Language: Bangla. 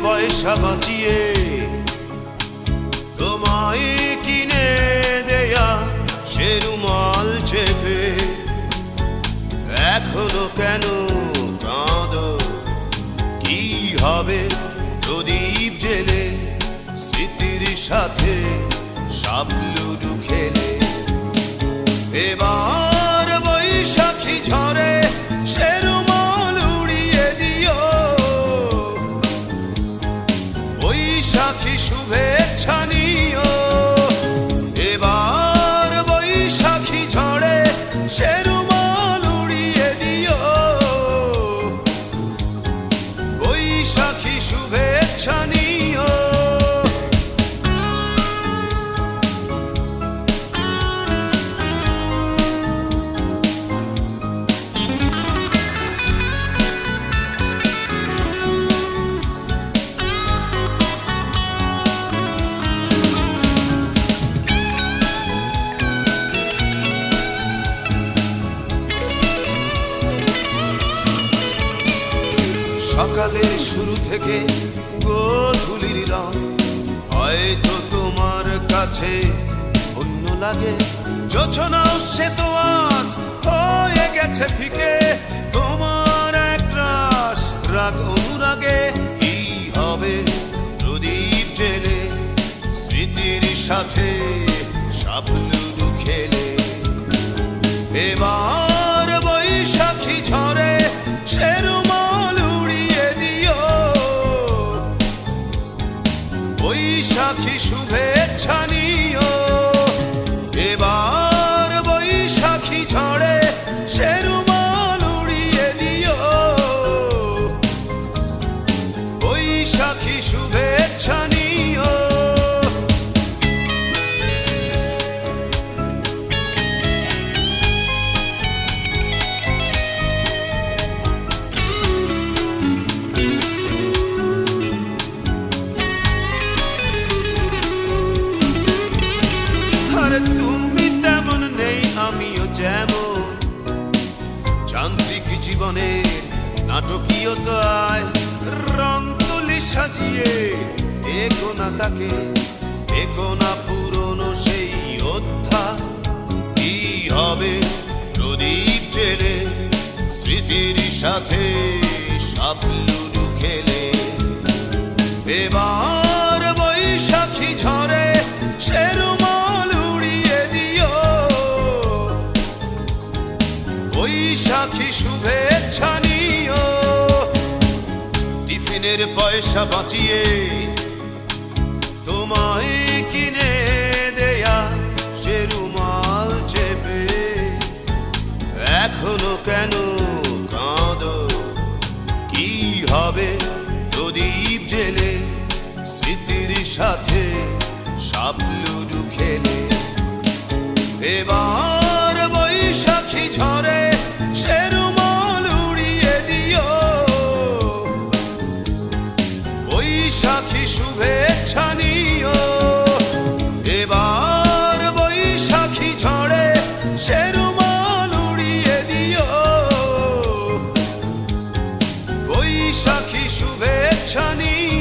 পয়সা বাঁচিয়ে তোমায় কিনে দেয়া সে রুমাল চেপে এখনো কেন কাঁদো? কি হবে প্রদীপ জেলে স্মৃতির সাথে সাবলুডু খেলে? এবার বৈশাখী ঝড়ে সে রুমাল উড়িয়ে দিও, বৈশাখী শুভেচ্ছা নিও। এবার বৈশাখী ঝড়ে সে রুমাল উড়িয়ে দিও, বৈশাখী শুভেচ্ছা নিও। সকালের শুরু থেকে গোধূলির রং হয়তো তোমার কাছে অন্য লাগে। যোছনাও সে তো আজ হয়ে গেছে ফিকে, তোমার এক রাস রাগ অনুরাগে। কি হবে প্রদীপ জেলে স্মৃতির সাথে সাবলুডু খেলে? এবার বৈশাখী ঝড়ে সে রুমাল উড়িয়ে দিও, বৈশাখী শুভেচ্ছা নিও। এবার বৈশাখী ঝড়ে সে রুমাল উড়িয়ে দিও, বৈশাখী শুভেচ্ছা নিও। তুমি তেমন নেই আমিও যেমন, যান্ত্রিক জীবনের নাটকীয়তায় রং তুলি সাজিয়ে দেখো না তাকে, দেখো না পুরনো সেই অধ্যায়। কি হবে প্রদীপ জেলে স্মৃতির সাথে সাবলুডু খেলে? এবার বৈশাখী ঝড়ে সে রুমাল উড়িয়ে দিও, বৈশাখী শুভেচ্ছা নিও। টিফিনের পয়সা বাঁচিয়ে তোমায় কিনে দেয়া সে রুমাল চেপে এখনো কেন কাঁদো? কি হবে প্রদীপ জেলে স্মৃতির সাথে সাবলুডু খেলে? এবার বৈশাখী ঝড়ে সে রুমাল উড়িয়ে দিও, বৈশাখী শুভেচ্ছা নিও। এবার বৈশাখী ঝড়ে সে রুমাল উড়িয়ে দিও, বৈশাখী শুভেচ্ছা নিও।